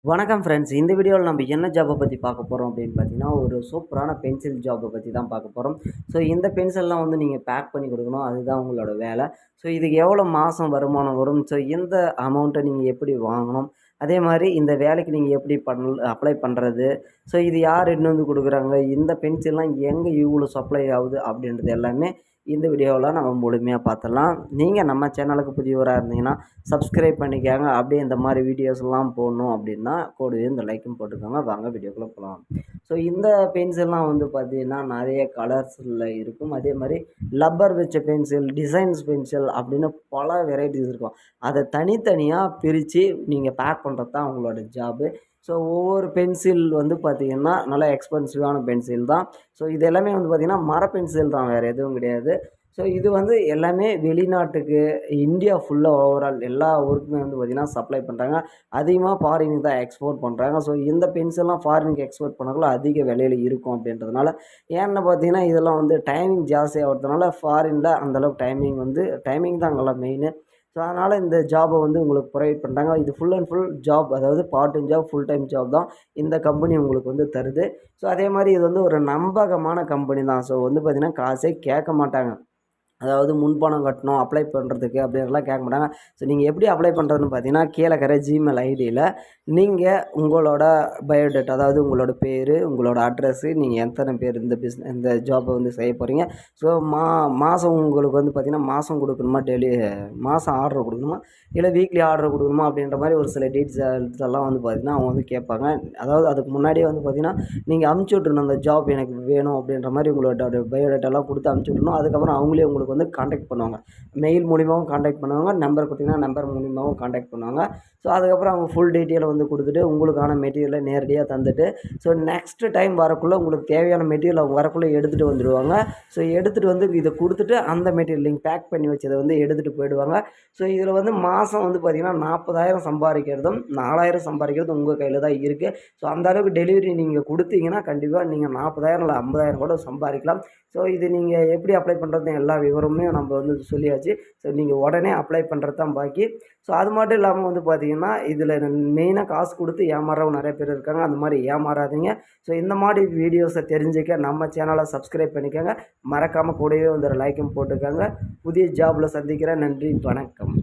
வணக்கம் ஃப்ரெண்ட்ஸ். இந்த வீடியோவில் நம்ம என்ன ஜாப்பை பற்றி பார்க்க போகிறோம் அப்படின்னு பார்த்தீங்கன்னா, ஒரு சூப்பரான பென்சில் ஜாப்பை பற்றி தான் பார்க்க போகிறோம். ஸோ இந்த பென்சில்லாம் வந்து நீங்கள் பேக் பண்ணி கொடுக்கணும். அதுதான் உங்களோட வேலை. ஸோ இதுக்கு எவ்வளோ மாதம் வருமானம் வரும், ஸோ இந்த அமௌண்ட்டை நீங்கள் எப்படி வாங்கணும், அதே மாதிரி இந்த வேலைக்கு நீங்கள் எப்படி அப்ளை பண்ணுறது, ஸோ இது யார் எடுத்துன்னு வந்து கொடுக்குறாங்க, இந்த பென்சில்லாம் எங்கே இவ்வளோ சப்ளை ஆகுது அப்படின்றது எல்லாமே இந்த வீடியோவில் நம்ம முழுமையாக பார்த்துடலாம். நீங்கள் நம்ம சேனலுக்கு புதியவராக இருந்தீங்கன்னா சப்ஸ்கிரைப் பண்ணிக்கோங்க. அப்படியே இந்த மாதிரி வீடியோஸ்லாம் போடணும் அப்படின்னா கூடவே இந்த லைக்கும் போட்டுக்கோங்க. வாங்க வீடியோக்குள்ளே போகலாம். ஸோ இந்த பென்சில்லாம் வந்து பார்த்திங்கன்னா நிறைய கலர்ஸில் இருக்கும். அதே மாதிரி லப்பர் வச்ச பென்சில், டிசைன்ஸ் பென்சில் அப்படின்னு பல வெரைட்டிஸ் இருக்கும். அதை தனித்தனியாக பிரித்து நீங்கள் பேக் பண்ணுறது தான் உங்களோட ஜாபு. ஸோ ஒவ்வொரு பென்சில் வந்து பார்த்திங்கன்னா நல்லா எக்ஸ்பென்சிவான பென்சில் தான். ஸோ இது எல்லாமே வந்து பார்த்திங்கன்னா மர பென்சில் தான், வேறு எதுவும் கிடையாது. ஸோ இது வந்து எல்லாமே வெளிநாட்டுக்கு, இந்தியா ஃபுல்லாக ஓவரால் எல்லா ஊருக்குமே வந்து பார்த்திங்கன்னா சப்ளை பண்ணுறாங்க. அதிகமாக ஃபாரினுக்கு தான் எக்ஸ்போர்ட் பண்ணுறாங்க. ஸோ இந்த பென்சில்லாம் ஃபாரினுக்கு எக்ஸ்போர்ட் பண்ணக்குள்ள அதிக விலையில் இருக்கும் அப்படின்றதுனால, ஏன்னு பார்த்தீங்கன்னா இதெல்லாம் வந்து டைமிங் ஜாஸ்தி ஆகிறதுனால ஃபாரினில் அந்தளவுக்கு டைமிங் தான் அங்கெல்லாம் மெயினு. ஸோ அதனால் இந்த ஜாபை வந்து உங்களுக்கு ப்ரொவைட் பண்ணுறாங்க. இது ஃபுல் அண்ட் ஃபுல் ஜாப், அதாவது part time job, full time job தான் இந்த கம்பெனி உங்களுக்கு வந்து தருது. ஸோ அதே மாதிரி இது வந்து ஒரு நம்பகமான கம்பெனி தான். ஸோ வந்து பார்த்திங்கன்னா காசே கேட்க மாட்டாங்க. அதாவது முன்பணம் கட்டணும் அப்ளை பண்ணுறதுக்கு அப்படின்லாம் கேட்க மாட்டாங்க. ஸோ நீங்கள் எப்படி அப்ளை பண்ணுறதுன்னு பார்த்தீங்கன்னா, கீழே இருக்கிற ஜிமெயில் ஐடியில் நீங்கள் உங்களோட பயோடேட்டா, அதாவது உங்களோட பேர், உங்களோட அட்ரஸ்ஸு, நீங்கள் எத்தனை பேர் இந்த ஜாப்பை வந்து செய்ய போகிறீங்க, ஸோ மாதம் உங்களுக்கு வந்து பார்த்திங்கன்னா மாதம் கொடுக்கணுமா, மாதம் ஆர்டர் கொடுக்கணுமா, இல்லை வீக்லி ஆர்டர் கொடுக்கணுமா அப்படின்ற மாதிரி ஒரு சில டீட்டெயில்ஸ் எல்லாம் வந்து பார்த்திங்கன்னா அவங்க வந்து கேட்பாங்க. அதாவது அதுக்கு முன்னாடியே வந்து பார்த்திங்கன்னா நீங்கள் அமுச்சு விட்ருணும், அந்த ஜாப் எனக்கு வேணும் அப்படின்ற மாதிரி உங்களோட பயோடேட்டாலாம் கொடுத்து அமுச்சு விட்ருணும். அதுக்கப்புறம் அவங்களே உங்களுக்கு வந்து காண்டாக்ட் பண்ணுவாங்க. மெயில் மூலிமாவும் காண்டாக்ட் பண்ணுவாங்க, நம்பர் கொடுத்தீங்கன்னா நம்பர் மூலிமாவும் காண்டாக்ட் பண்ணுவாங்க. ஸோ அதுக்கப்புறம் அவங்க ஃபுல் டீட்டெயிலை வந்து கொடுத்துட்டு உங்களுக்கான மெட்டீரியலை நேரடியாக தந்துட்டு, ஸோ நெக்ஸ்ட்டு டைம் வரக்குள்ளே உங்களுக்கு தேவையான மெட்டீரியல் அவங்க வரக்குள்ளே எடுத்துகிட்டு வந்துடுவாங்க. ஸோ எடுத்துகிட்டு வந்து இதை கொடுத்துட்டு அந்த மெட்டீரியல் நீங்கள் பேக் பண்ணி வச்சதை வந்து எடுத்துகிட்டு போயிடுவாங்க. ஸோ இதில் வந்து மாதம் வந்து பார்த்திங்கன்னா 40,000 சம்பாதிக்கிறதும் 4,000 சம்பாதிக்கிறதும் உங்கள் கையில் தான் இருக்குது. ஸோ அந்த அளவுக்கு டெலிவரி நீங்கள் கொடுத்தீங்கன்னா கண்டிப்பாக நீங்கள் 40,000 இல்லை 50,000 கூட சம்பாதிக்கலாம். ஸோ இது நீங்கள் எப்படி அப்ளை பண்ணுறது எல்லா விவரமுமே நம்ம வந்து சொல்லியாச்சு. ஸோ நீங்கள் உடனே அப்ளை பண்ணுறது தான் பாக்கி. ஸோ அது மட்டும் இல்லாமல் வந்து பார்த்திங்கன்னா இதில் மெயினாக காசு கொடுத்து ஏமாறவங்க நிறைய பேர் இருக்காங்க. அந்த மாதிரி ஏமாறாதீங்க. ஸோ இந்த மாதிரி வீடியோஸை தெரிஞ்சுக்க நம்ம சேனலை சப்ஸ்கிரைப் பண்ணிக்கோங்க. மறக்காமல் கூடவே வந்து ஒரு லைக்கும் போட்டுக்கோங்க. புதிய ஜாபில் சந்திக்கிறேன். நன்றி, வணக்கம்.